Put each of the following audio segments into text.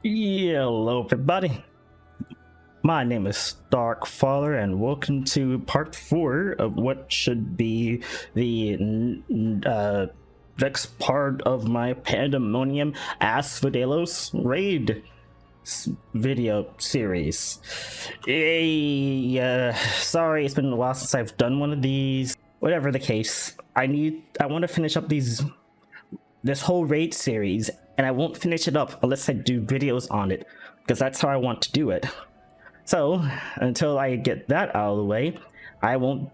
Hello everybody, my name is Darkfather and welcome to part 4 of what should be the next part of my Pandaemonium asphodelos raid video series. Sorry, it's been a while since I've done one of these. Whatever the case, I want to finish up this whole raid series, and I won't finish it up unless I do videos on it, because that's how I want to do it. So until I get that out of the way, I won't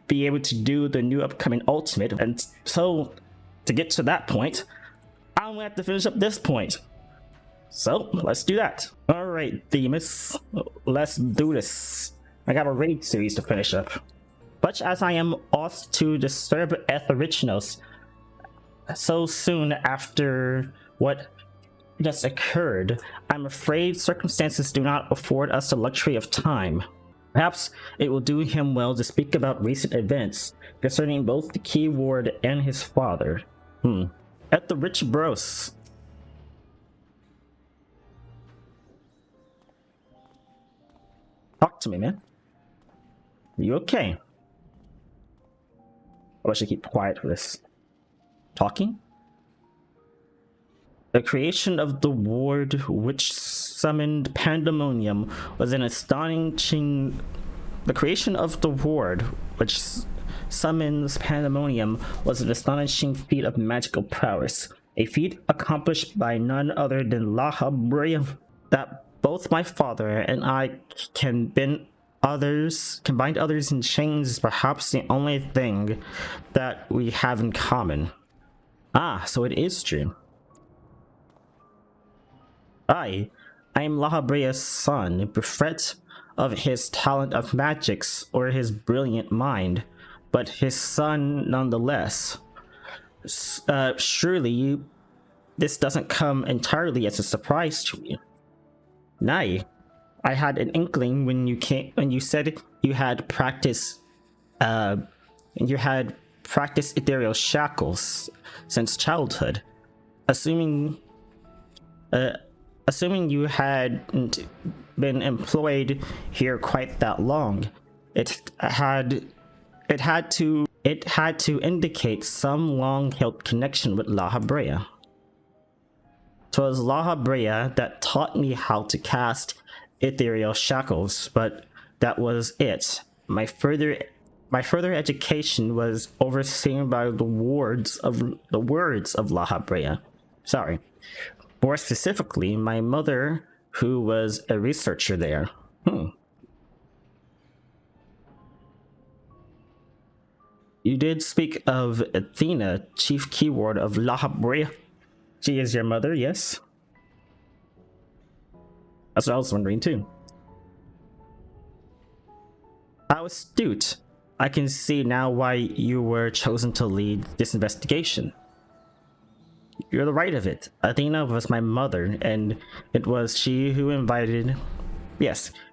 be able to do the new upcoming ultimate. And so to get to that point, I'm gonna have to finish up this point. So let's do that. All right, Themis, let's do this. I got a raid series to finish up. But as I am off to disturb ffxiv so soon after what just occurred, I'm afraid circumstances do not afford us the luxury of time. Perhaps it will do him well to speak about recent events concerning both the key ward and his father. At the rich bros. Talk to me, man. You okay? I should keep quiet for this. Talking? The creation of the ward which summoned Pandaemonium was an astonishing... The creation of the ward which summons Pandaemonium was an astonishing feat of magical prowess. A feat accomplished by none other than La Brea. That both my father and I can bind others in chains is perhaps the only thing that we have in common. Ah, so it is true. I am Lahabrea's son, bereft of his talent of magics or his brilliant mind, but his son nonetheless. Surely this doesn't come entirely as a surprise to you. Nay, I had an inkling when you said you had practiced ethereal shackles since childhood. Assuming you hadn't been employed here quite that long, it had to indicate some long-held connection with Lahabrea. 'Twas Lahabrea that taught me how to cast ethereal shackles, but that was it. My further education was overseen by the words of Lahabrea. Sorry. More specifically, my mother, who was a researcher there. You did speak of Athena, chief keyword of Lahabrea. She is your mother, yes? That's what I was wondering too. How astute. I can see now why you were chosen to lead this investigation. You're the right of it. Athena was my mother, and it was she who invited,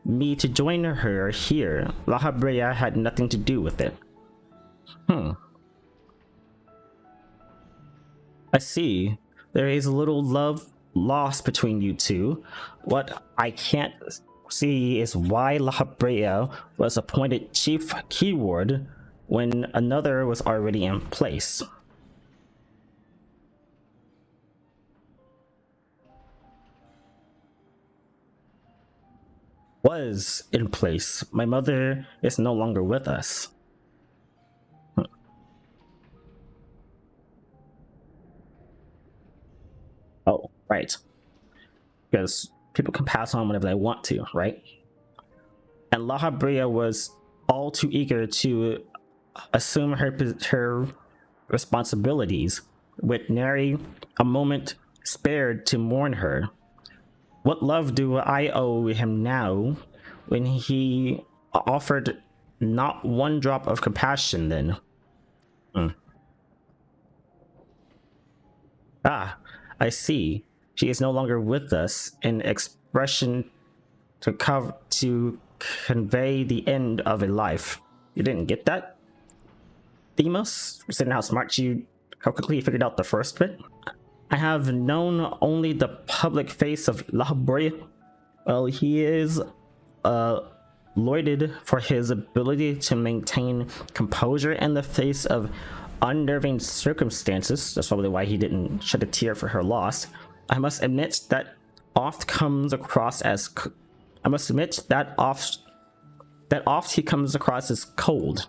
me to join her here. Lahabrea had nothing to do with it. I see. There is a little love lost between you two. What I can't see is why Lahabrea was appointed chief keyword when another was already in place. Was in place. My mother is no longer with us. Oh, right. Because people can pass on whenever they want to, right? And Lahabrea was all too eager to assume her responsibilities, with nary a moment spared to mourn her. What love do I owe him now, when he offered not one drop of compassion then? Ah, I see. She is no longer with us, an expression to convey the end of a life. You didn't get that? Demos? Considering how quickly you figured out the first bit? I have known only the public face of Labria. Well, he is lauded for his ability to maintain composure in the face of unnerving circumstances. That's probably why he didn't shed a tear for her loss. I must admit that oft he comes across as cold.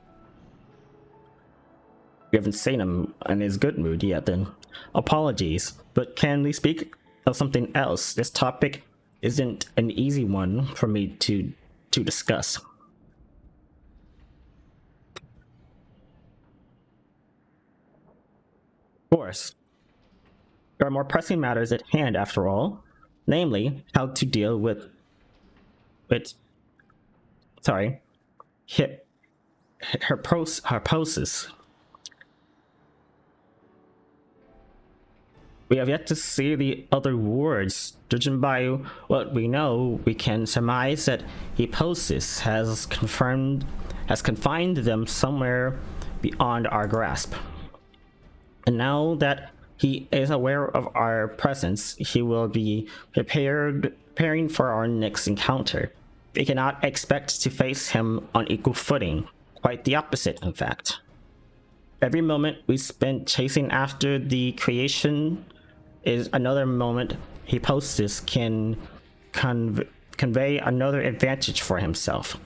We haven't seen him in his good mood yet then. Apologies, but can we speak of something else? This topic isn't an easy one for me to discuss. Of course. There are more pressing matters at hand after all, namely how to deal with hypnosis. We have yet to see the other wards. Judging by what we know, we can surmise that hypnosis has confined them somewhere beyond our grasp. And now that he is aware of our presence, he will be preparing for our next encounter. We cannot expect to face him on equal footing. Quite the opposite, in fact. Every moment we spend chasing after the creation is another moment hypnosis can convey another advantage for himself.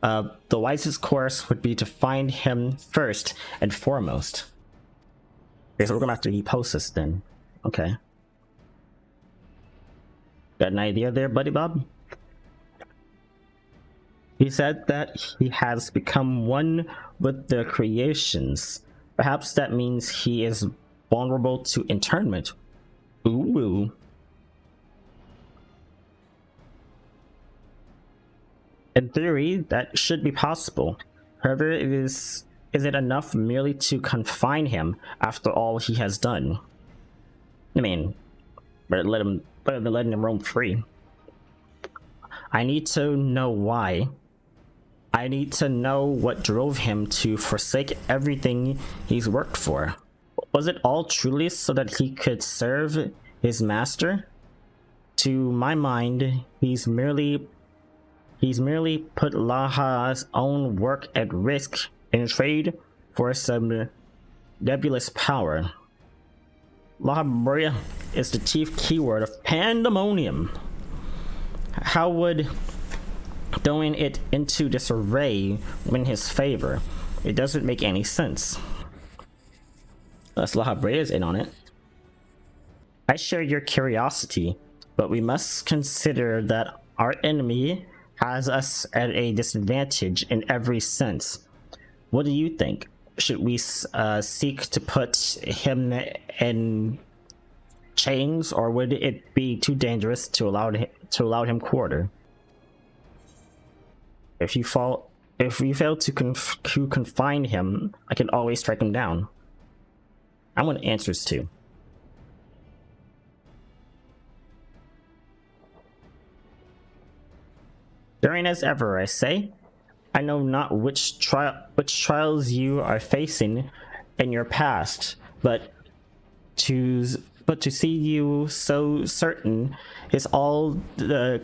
The wisest course would be to find him first and foremost. Okay, so we're going after hypnosis then. Okay. Got an idea there, buddy Bob? He said that he has become one with the creations. Perhaps that means he is vulnerable to internment. Ooh. In theory, that should be possible. However, is it enough merely to confine him after all he has done? I mean, better than letting him roam free. I need to know why. I need to know what drove him to forsake everything he's worked for. Was it all truly so that he could serve his master? To my mind, he's merely put Laha's own work at risk in trade for some nebulous power. Laha is the chief keyword of Pandaemonium. How would throwing it into disarray win his favor? It doesn't make any sense. Unless Laha is in on it. I share your curiosity, but we must consider that our enemy has us at a disadvantage in every sense. What do you think? Should we seek to put him in chains, or would it be too dangerous to allow him quarter? If we fail to confine him, I can always strike him down. I want answers to. Daring as ever, I say. I know not which trials you are facing in your past, but to see you so certain is all the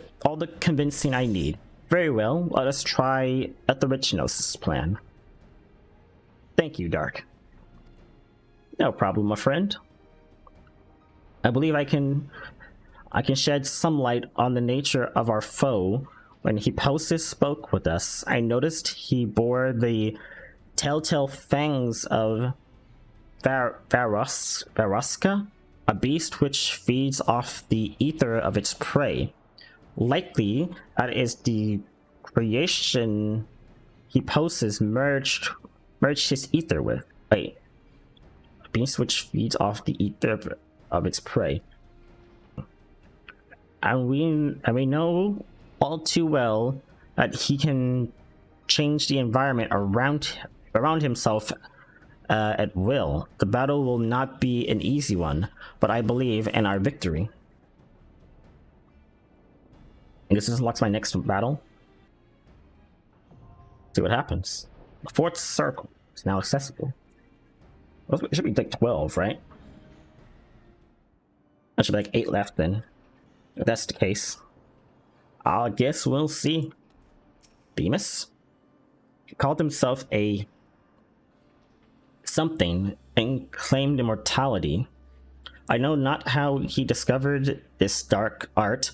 convincing I need. Very well, let us try ffxiv plan. Thank you, Dark. No problem, my friend. I believe I can shed some light on the nature of our foe. When Hypnosis spoke with us, I noticed he bore the telltale fangs of Varoska, a beast which feeds off the ether of its prey. Likely, that is the creation Hypnosis merged his ether with. Wait. A beast which feeds off the ether of its prey. And we know all too well that he can change the environment around himself at will. The battle will not be an easy one, but I believe in our victory. And this unlocks my next battle. See what happens. The fourth circle is now accessible. It should be like 12, right? That should be like 8 left then. If that's the case, I guess we'll see. Demas called himself a something and claimed immortality. I know not how he discovered this dark art,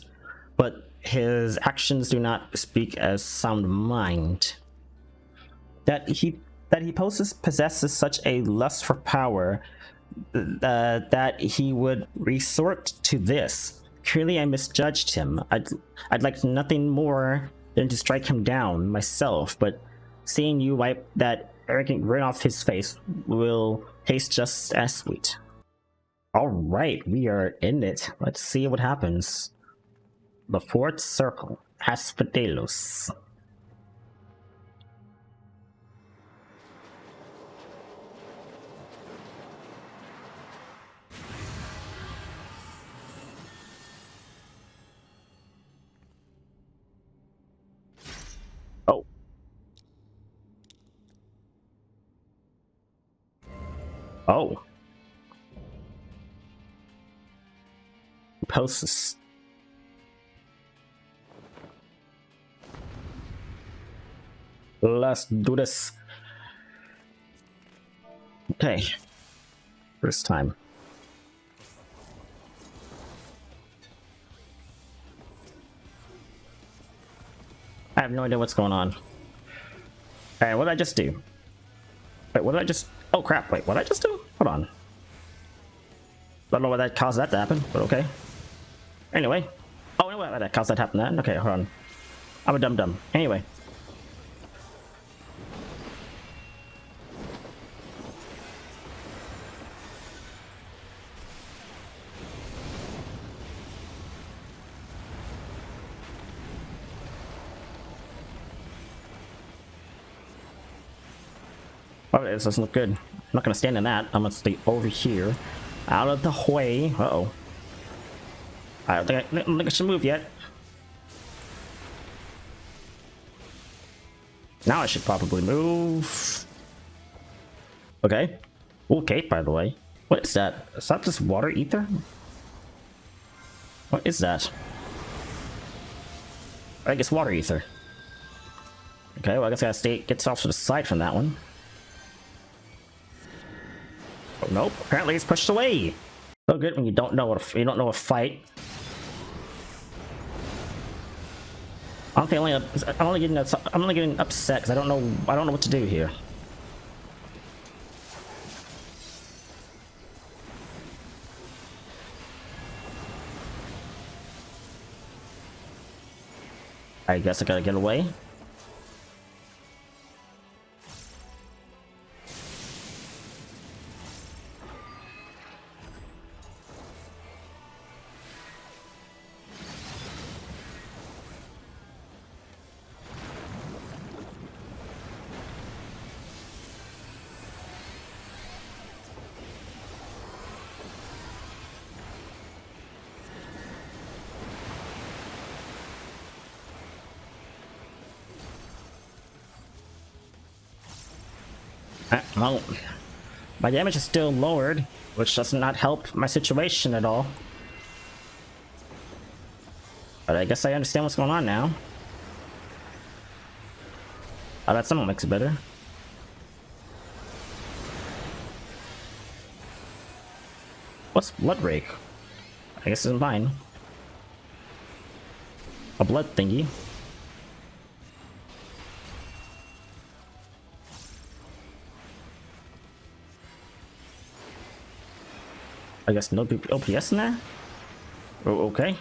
but his actions do not speak as sound mind. That he possesses such a lust for power that he would resort to this. Clearly, I misjudged him. I'd like nothing more than to strike him down myself, but seeing you wipe that arrogant grin off his face will taste just as sweet. Alright, we are in it. Let's see what happens. The fourth circle, asphodelos. Oh. Oh. Posts. Let's do this. Okay. First time. I have no idea what's going on. Alright, what did I just do? Wait, what did I just... Oh crap, wait, what did I just do? Hold on. Don't know what that caused that to happen, but okay. Anyway. Oh, no, what that caused that to happen then? Okay, hold on. I'm a dum-dum. Anyway. Oh, this doesn't look good. I'm not gonna stand in that. I'm gonna stay over here. Out of the way. Uh-oh. I don't think I should move yet. Now I should probably move. Okay. Okay, by the way. What is that? Is that just water ether? What is that? I guess water ether. Okay, well I guess I gotta get off to the side from that one. Oh, nope, apparently it's pushed away. So good when you don't know a fight. I'm only getting upset because I don't know what to do here. I guess I gotta get away. Well, my damage is still lowered, which does not help my situation at all. But I guess I understand what's going on now. Oh, that somehow makes it better. What's blood rake? I guess it's fine. A blood thingy. I guess no OPS in there? Oh, okay.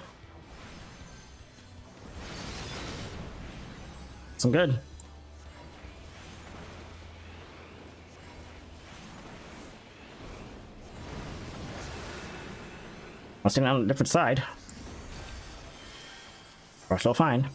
Some good. I'm standing on a different side. We're still fine.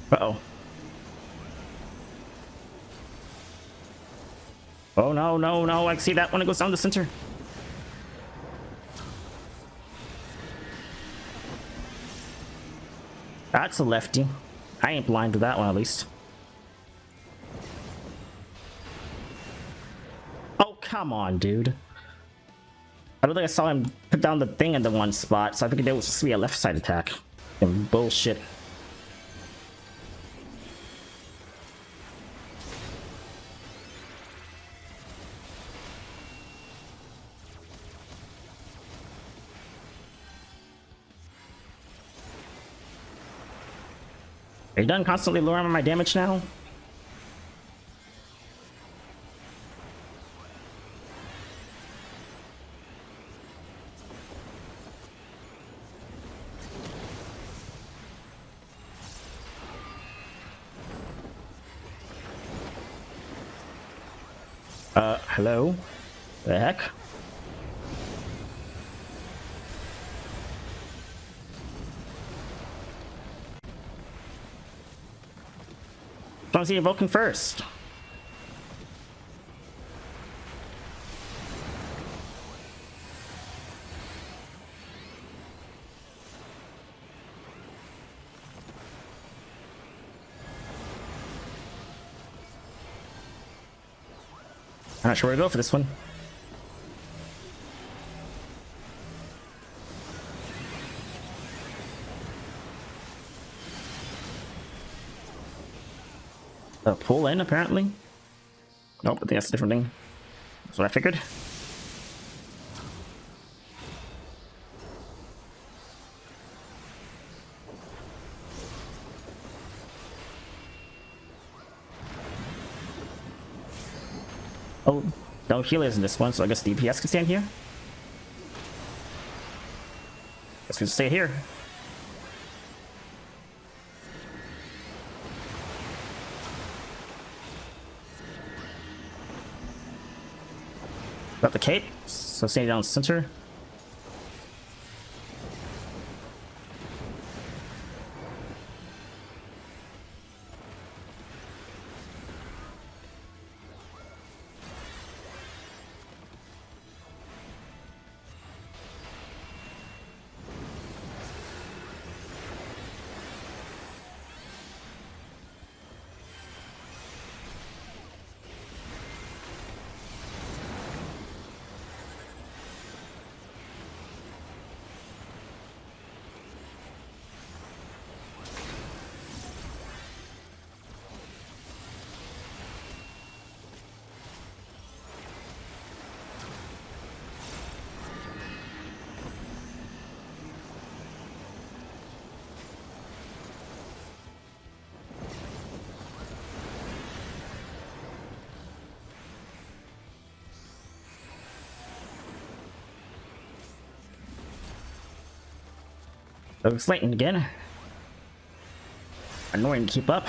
Uh-oh. no, no, no. I see that when it goes down the center. That's a lefty. I ain't blind to that one, at least. Oh, come on, dude. I don't think I saw him put down the thing in the one spot, so I figured it was supposed to be a left side attack. And bullshit. Are you done constantly lowering my damage now? Hello? The heck? I want to see Vulcan first. I'm not sure where to go for this one. Pull in, apparently. Nope, I think that's a different thing. That's what I figured. Oh, no healers in this one, so I guess DPS can stand here. Guess we stay here. Got the cape, so stay down center. Looks lightning again. Annoying to keep up.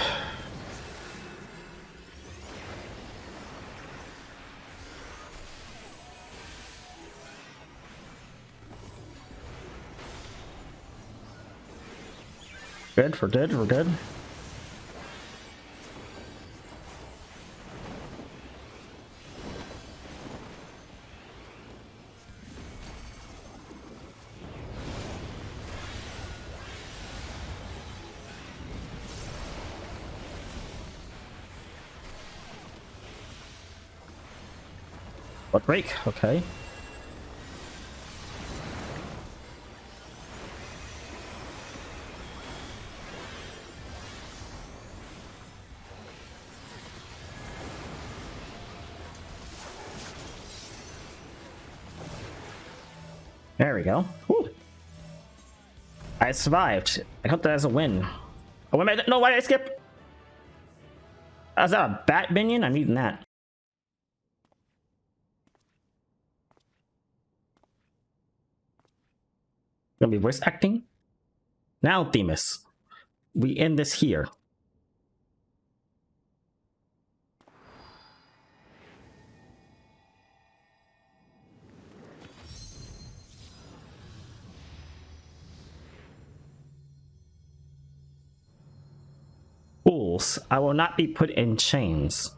Good, we're good, we're good. What break? Okay. There we go. Whew. I survived. I hope that as a win. Oh, no, why did I skip? Is that a bat minion? I'm eating that. Gonna be voice acting. Now, Themis. We end this here. Fools, I will not be put in chains.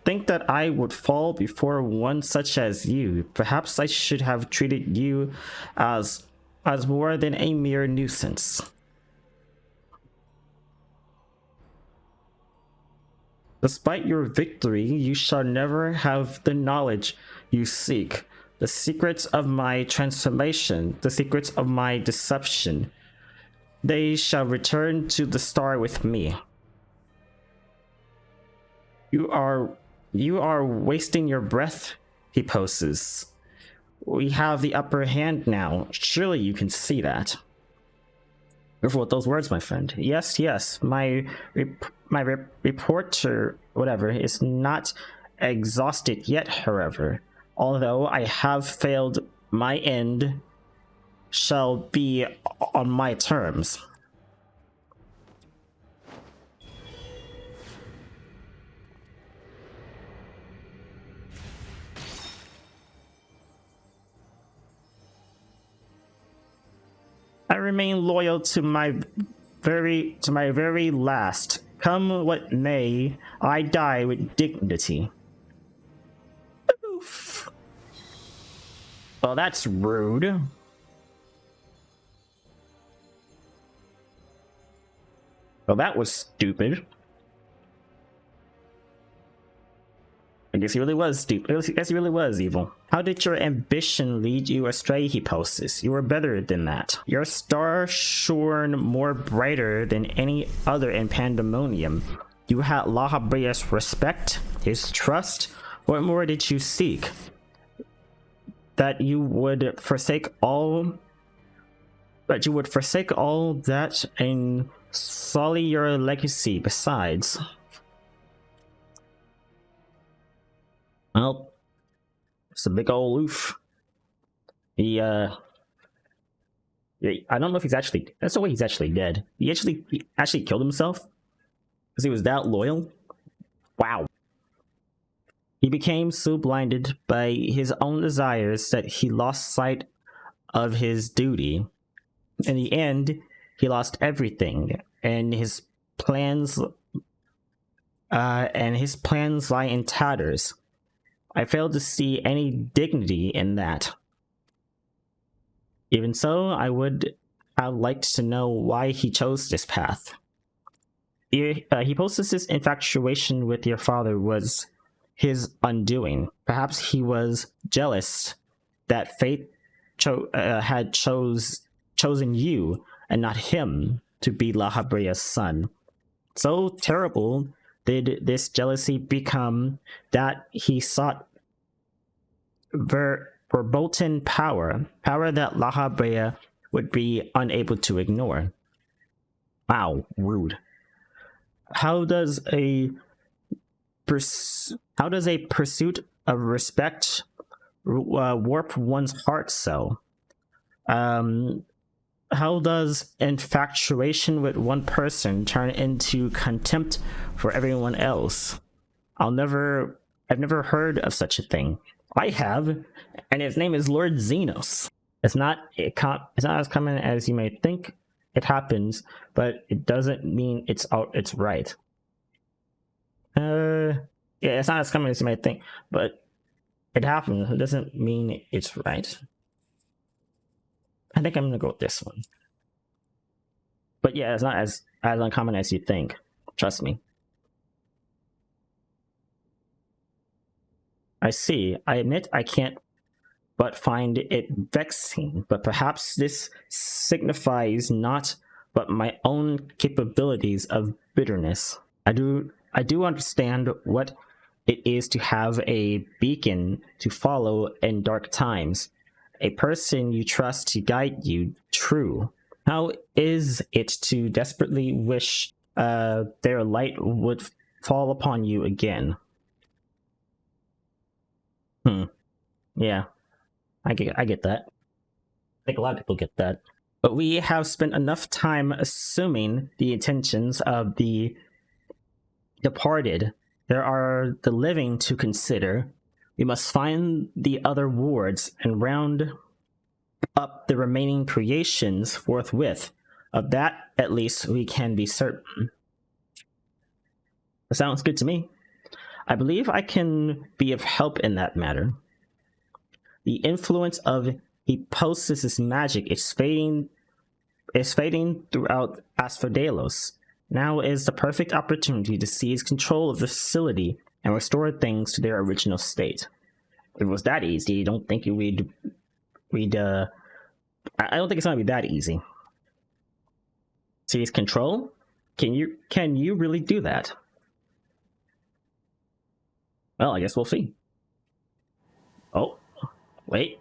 think that I would fall before one such as you. Perhaps I should have treated you as more than a mere nuisance. Despite your victory, you shall never have the knowledge you seek, the secrets of my transformation, the secrets of my deception. They shall return to the star with me. You are wasting your breath, he poses. We have the upper hand now. Surely you can see that. Careful with those words, my friend. Yes. My reporter, whatever, is not exhausted yet, however. Although I have failed, my end shall be on my terms. I remain loyal to my very last. Come what may, I die with dignity. Oof. Well, that's rude. Well, that was stupid. I guess he really was stupid. I guess he really was evil. How did your ambition lead you astray, he poses? You were better than that. Your star shone more brighter than any other in Pandaemonium. You had La Habrea's respect, his trust. What more did you seek? That you would forsake all that and sully your legacy besides. Well, it's a big ol' oof. He, I don't know if he's actually, that's the way he's actually dead. He actually killed himself? Because he was that loyal? Wow. He became so blinded by his own desires that he lost sight of his duty. In the end, he lost everything, and his plans lie in tatters. I failed to see any dignity in that. Even so, I would have liked to know why he chose this path. He posted his infatuation with your father was his undoing. Perhaps he was jealous that fate had chosen you and not him to be La Habrea's son. So terrible did this jealousy become that he sought verboten power that La Habrea would be unable to ignore. Wow, rude. How does a pursuit of respect warp one's heart so? How does infatuation with one person turn into contempt for everyone else? I've never heard of such a thing. I have, and his name is Lord Xenos. It's not as common as you may think. It happens, but it doesn't mean it's right. Yeah, it's not as common as you might think, but it happens. It doesn't mean it's right. I think I'm gonna go with this one. But yeah, it's not as uncommon as you think. Trust me. I see. I admit I can't but find it vexing, but perhaps this signifies not but my own capabilities of bitterness. I do understand what it is to have a beacon to follow in dark times, a person you trust to guide you true. How is it to desperately wish their light would fall upon you again? Yeah, I get that. I think a lot of people get that. But we have spent enough time assuming the intentions of the departed. There are the living to consider. We must find the other wards and round up the remaining creations forthwith. Of that, at least, we can be certain. Sounds good to me. I believe I can be of help in that matter. The influence of Hipposis' magic is fading throughout asphodelos. Now is the perfect opportunity to seize control of the facility and restore things to their original state. If it was that easy, I don't think we'd I don't think it's gonna be that easy. Seize control? Can you really do that? Well, I guess we'll see. Oh, wait.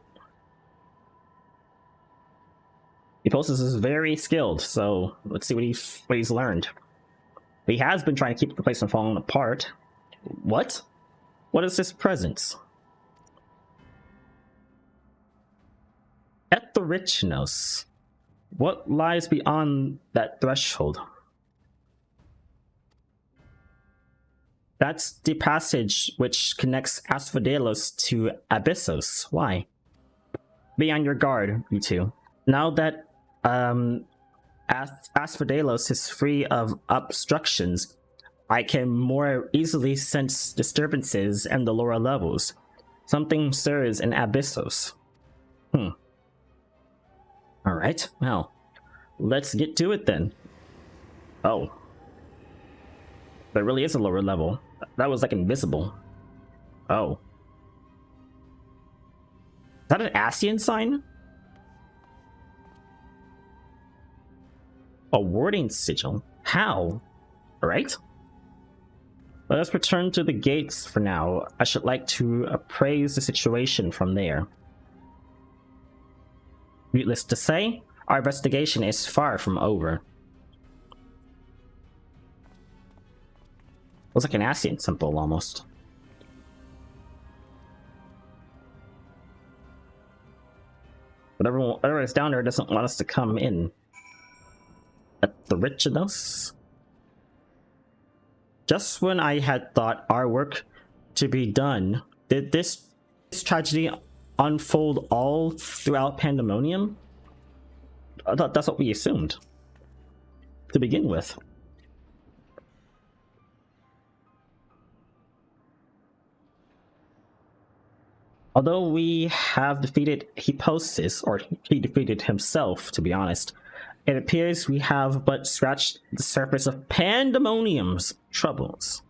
Hipposis is very skilled, so let's see what he's learned. He has been trying to keep the place from falling apart. What? What is this presence? Etherichnos. What lies beyond that threshold? That's the passage which connects asphodelos to abyssos. Why? Be on your guard, you two. Now that asphodelos is free of obstructions, I can more easily sense disturbances in the lower levels. Something stirs in abyssos. Alright, well, let's get to it then. Oh. There really is a lower level. That was like invisible. Oh. Is that an Asian sign? A warding sigil? How? Alright. Let us return to the gates for now. I should like to appraise the situation from there. Needless to say, our investigation is far from over. Looks like an Asian symbol almost. But whatever is down there doesn't want us to come in. Etherichnos? Just when I had thought our work to be done, did this tragedy unfold all throughout Pandaemonium? I thought that's what we assumed to begin with. Although we have defeated Hipposis, or he defeated himself, to be honest, it appears we have but scratched the surface of Pandaemonium's troubles.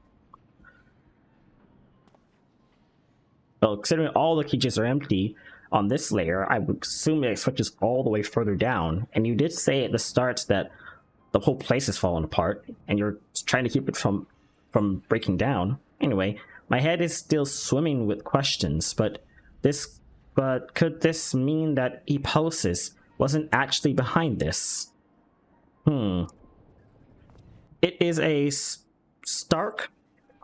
Well, considering all the cages are empty on this layer, I would assume it switches all the way further down. And you did say at the start that the whole place is falling apart, and you're trying to keep it from breaking down. Anyway, my head is still swimming with questions, but could this mean that Hipposis wasn't actually behind this? It is a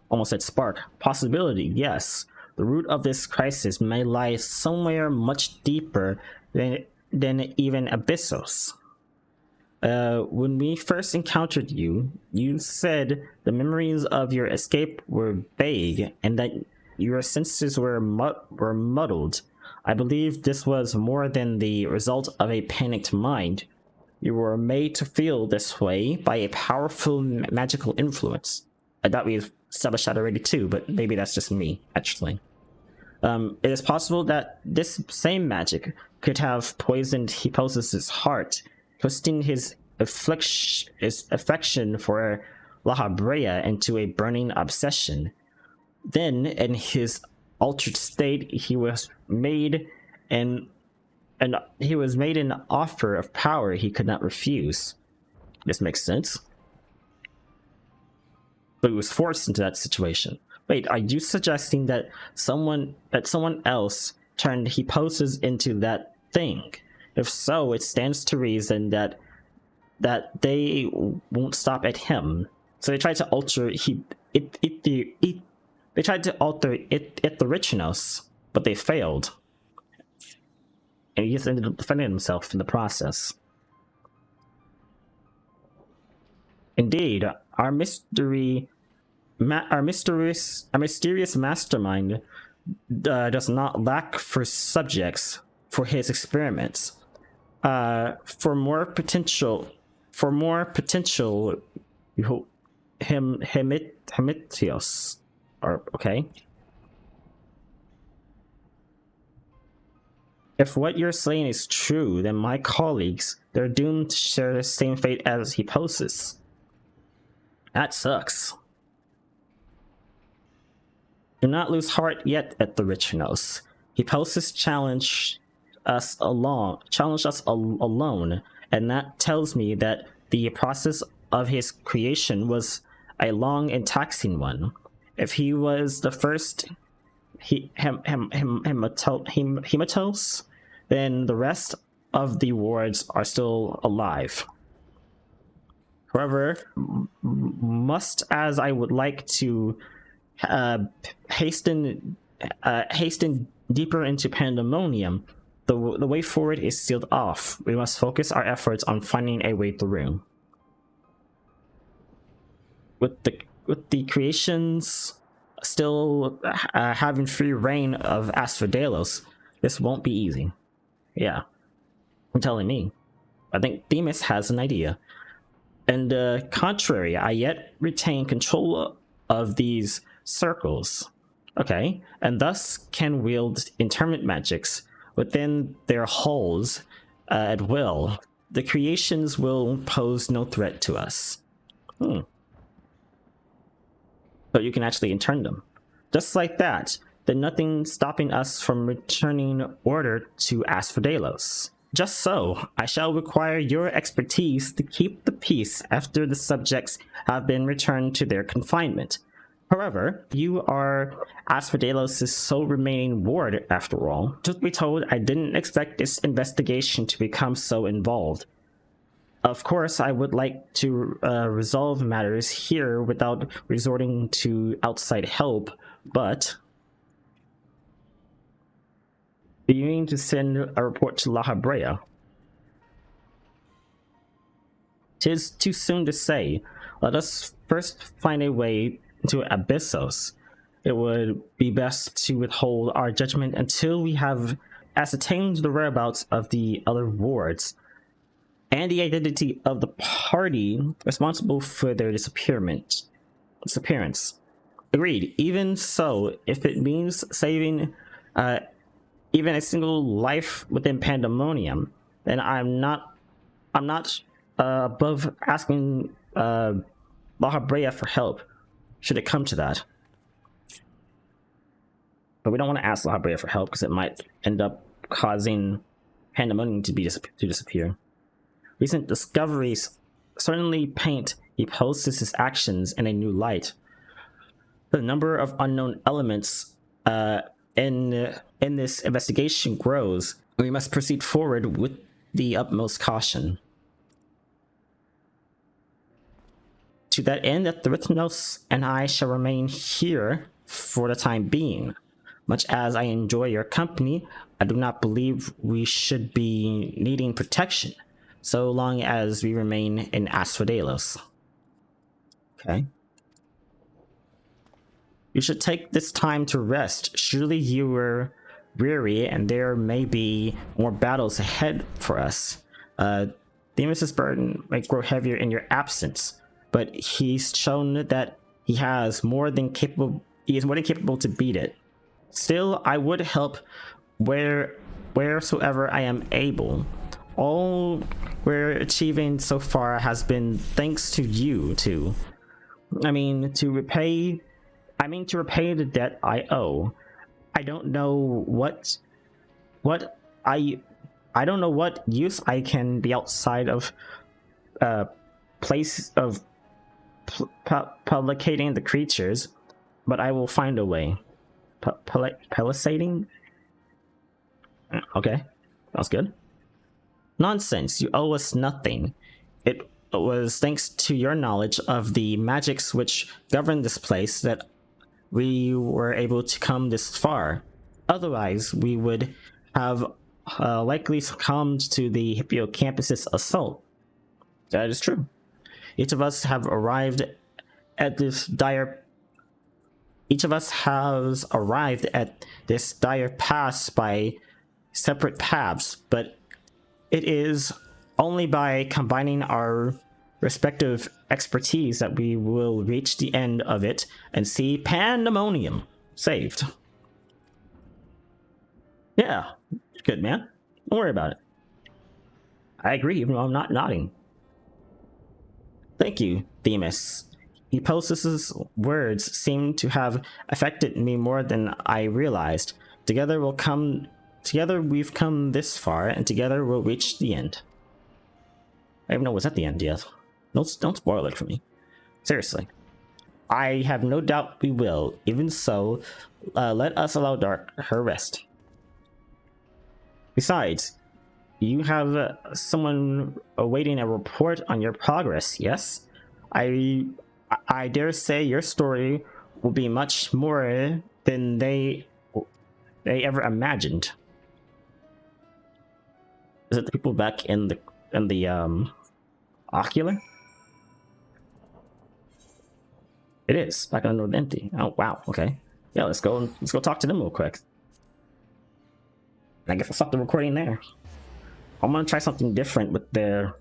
almost said spark, possibility, yes. The root of this crisis may lie somewhere much deeper than even abyssos. When we first encountered you, you said the memories of your escape were vague and that your senses were muddled. I believe this was more than the result of a panicked mind. You were made to feel this way by a powerful magical influence. I thought we established that already too, but maybe that's just me, actually. It is possible that this same magic could have poisoned Hipposis' heart, twisting his affection for La Habrea into a burning obsession. Then, in his altered state, he was made an offer of power he could not refuse. This makes sense. But he was forced into that situation. Wait, are you suggesting that someone else turned Hipposis into that thing? If so, it stands to reason that they won't stop at him. So they tried to alter Etherichnos, but they failed. And he just ended up defending himself in the process. Indeed, our mysterious mastermind does not lack for subjects for his experiments. For more potential, Hemitios. Or okay. If what you're saying is true, then my colleagues, they're doomed to share the same fate as Hipposis. That sucks. Do not lose heart yet at the Richinos. Hipposis challenged us alone, and that tells me that the process of his creation was a long and taxing one. If he was the first hematos, then the rest of the wards are still alive. However, much as I would like to hasten deeper into Pandaemonium, the way forward is sealed off. We must focus our efforts on finding a way through. With the creations still having free reign of asphodelos, this won't be easy. Yeah, I'm telling me. I think Themis has an idea. And contrary, I yet retain control of these circles. Okay, and thus can wield interment magics within their hulls at will. The creations will pose no threat to us. So you can actually intern them. Just like that, then nothing stopping us from returning order to asphodelos. Just so, I shall require your expertise to keep the peace after the subjects have been returned to their confinement. However, you are asphodelos' sole remaining ward after all. Truth be told, I didn't expect this investigation to become so involved. Of course, I would like to resolve matters here without resorting to outside help, but... Do you mean to send a report to La Habrea? 'Tis too soon to say. Let us first find a way to Abyssos. It would be best to withhold our judgment until we have ascertained the whereabouts of the other wards and the identity of the party responsible for their disappearance. Agreed. Even so, if it means saving even a single life within Pandaemonium, then I'm not above asking La Habrea for help, should it come to that. But we don't want to ask La Habrea for help because it might end up causing Pandaemonium to disappear. Recent discoveries certainly paint Hipposis' actions in a new light. The number of unknown elements in this investigation grows. We must proceed forward with the utmost caution. To that end, Therinos and I shall remain here for the time being. Much as I enjoy your company, I do not believe we should be needing protection, so long as we remain in Asphodelos. Okay. You should take this time to rest. Surely you were weary, and there may be more battles ahead for us. Themis' burden might grow heavier in your absence, but he's shown that he is more than capable to beat it. Still, I would help wheresoever I am able. All we're achieving so far has been thanks to you two. I mean to repay the debt I owe. I don't know what use I can be outside of place of publicating the creatures, but I will find a way. Palisading? Okay, that's good. Nonsense, you owe us nothing. It was thanks to your knowledge of the magics which govern this place that we were able to come this far. Otherwise, we would have likely succumbed to the Hippocampus' assault. That is true. Each of us has arrived at this dire pass by separate paths, but it is only by combining our respective expertise that we will reach the end of it and see Pandaemonium saved. Yeah, good, man. Don't worry about it. I agree, even though I'm not nodding. Thank you, Themis. Hippolytus's words seem to have affected me more than I realized. Together we've come this far, and together we'll reach the end. I don't even know what's at the end yet. Don't spoil it for me. Seriously. I have no doubt we will. Even so, let us allow Dark her rest. Besides, you have someone awaiting a report on your progress, yes? I dare say your story will be much more than they ever imagined. Is it the people back in the ocular? It is back on the empty. Oh wow, okay. Yeah, let's go talk to them real quick. I guess I'll stop the recording there. I'm gonna try something different with the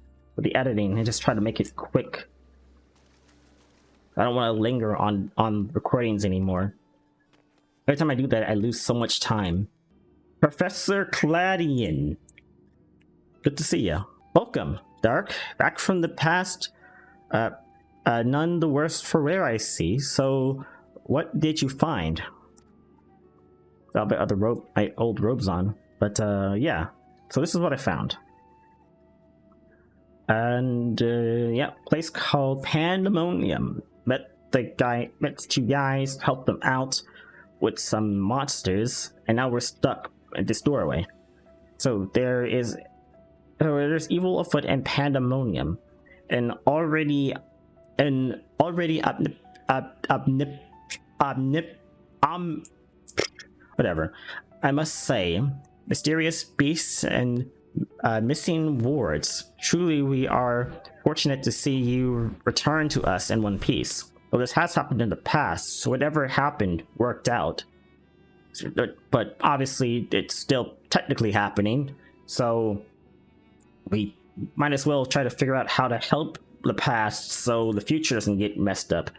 editing and just try to make it quick. I don't want to linger on recordings anymore. Every time I do that, I lose so much time. Professor Cladian, good to see you. Welcome, Dark. Back from the past. None the worse for wear, I see. So, what did you find? I'll bet other old robes on, but yeah. So this is what I found. And yeah, place called Pandaemonium. Met the two guys, helped them out with some monsters, and now we're stuck at this doorway. So there's evil afoot and Pandaemonium, and already whatever. I must say, mysterious beasts and missing wards. Truly, we are fortunate to see you return to us in one piece. Well, this has happened in the past, so whatever happened worked out. But obviously, it's still technically happening, so we might as well try to figure out how to help the past so the future doesn't get messed up.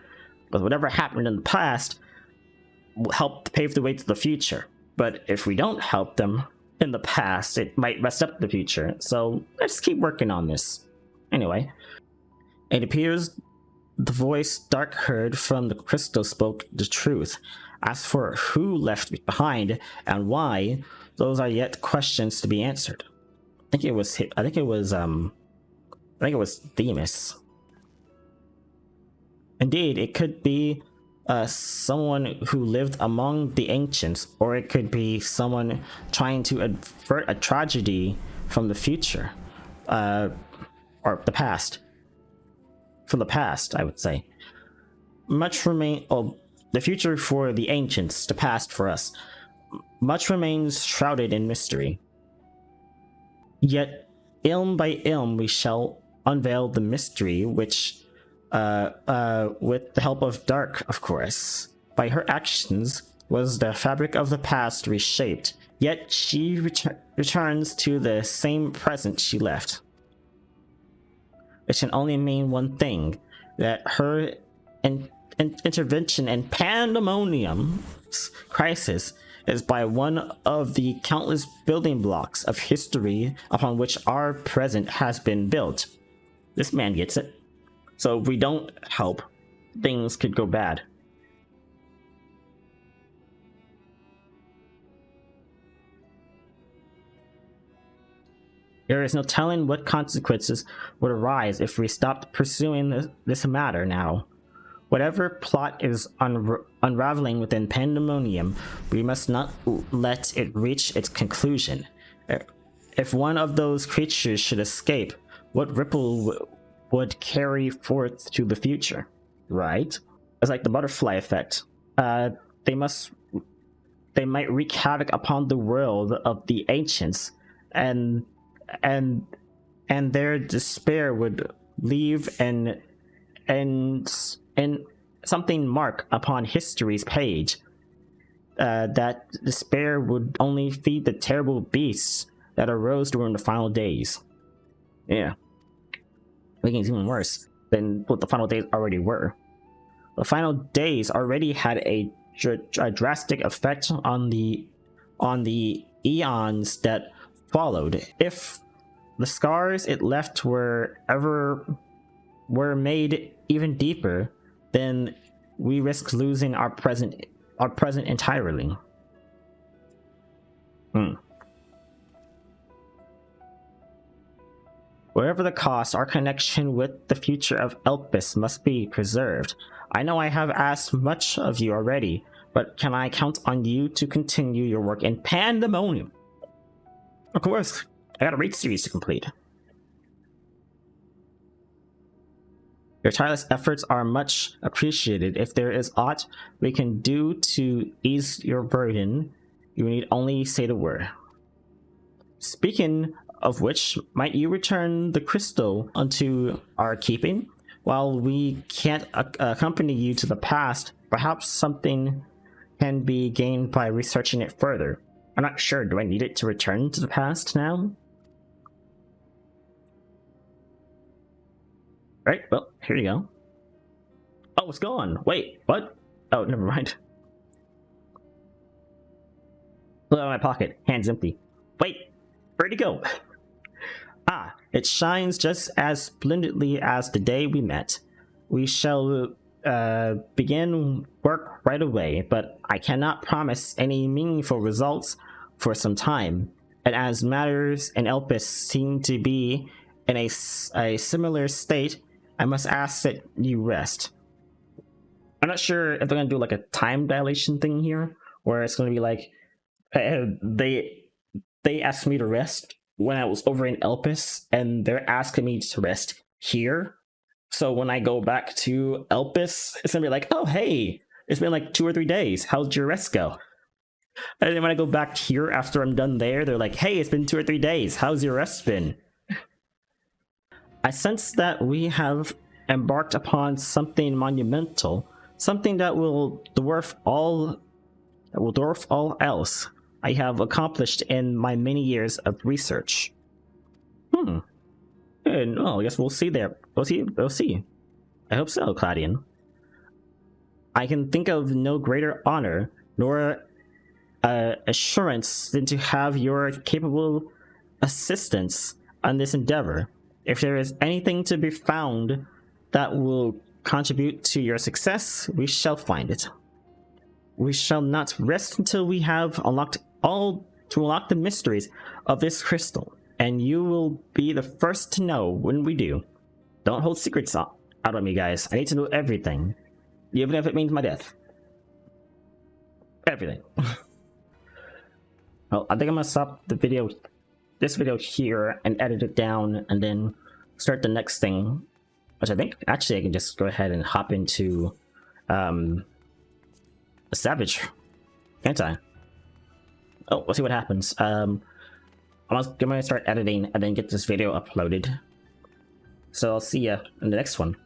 But whatever happened in the past will help pave the way to the future. But if we don't help them in the past, it might mess up the future. So let's keep working on this. Anyway, it appears the voice Dark heard from the crystal spoke the truth. As for who left behind and why, those are yet questions to be answered. I think it was Themis. Indeed, it could be someone who lived among the ancients, or it could be someone trying to avert a tragedy from the future, or the past. From the past, I would say. The future for the ancients, the past for us. Much remains shrouded in mystery. Yet, ilm by ilm, we shall unveil the mystery, which, with the help of Dark, of course. By her actions, was the fabric of the past reshaped, yet she returns to the same present she left. It can only mean one thing, that her intervention in Pandaemonium's crisis is by one of the countless building blocks of history upon which our present has been built. This man gets it. So if we don't help, things could go bad. There is no telling what consequences would arise if we stopped pursuing this matter now. Whatever plot is unraveling within Pandaemonium, we must not let it reach its conclusion. If one of those creatures should escape, what ripple would carry forth to the future? Right? It's like the butterfly effect. They might wreak havoc upon the world of the ancients, and their despair would leave an something mark upon history's page. That despair would only feed the terrible beasts that arose during the final days. Yeah. Making it even worse. than what the final days already were. The final days already had a drastic effect on the eons that followed. If the scars it left were made even deeper, then we risk losing our present entirely. Whatever the cost, our connection with the future of Elpis must be preserved. I know I have asked much of you already, but can I count on you to continue your work in Pandaemonium? Of course, I got a raid series to complete. Your tireless efforts are much appreciated. If there is aught we can do to ease your burden, you need only say the word. Speaking of which, might you return the crystal unto our keeping? While we can't accompany you to the past, perhaps something can be gained by researching it further. I'm not sure, do I need it to return to the past now? Right, well, here you go. Oh, it's gone. Wait, what? Oh, never mind. Look at my pocket, hands empty. Wait, where'd it go? Ah, it shines just as splendidly as the day we met. We shall begin work right away, but I cannot promise any meaningful results for some time. And as matters in Elpis seem to be in a similar state, I must ask that you rest. I'm not sure if they're going to do like a time dilation thing here, where it's going to be like, they asked me to rest when I was over in Elpis, and they're asking me to rest here. So when I go back to Elpis, it's gonna be like, oh hey, it's been like 2 or 3 days. How'd your rest go? And then when I go back here after I'm done there, they're like, hey, it's been 2 or 3 days. How's your rest been? I sense that we have embarked upon something monumental, something that will dwarf all else I have accomplished in my many years of research. And well, I guess we'll see there. We'll see. I hope so, Claudian. I can think of no greater honor nor assurance than to have your capable assistance on this endeavor. If there is anything to be found that will contribute to your success, we shall find it. We shall not rest until we have unlocked the mysteries of this crystal, and you will be the first to know when we do. Don't hold secrets out on me, guys. I need to know everything, even if it means my death. Everything. Well, I think I'm gonna stop this video here and edit it down, and then start the next thing, which I think actually I can just go ahead and hop into a Savage, can't I? Oh, we'll see what happens. I'm gonna start editing and then get this video uploaded. So I'll see ya in the next one.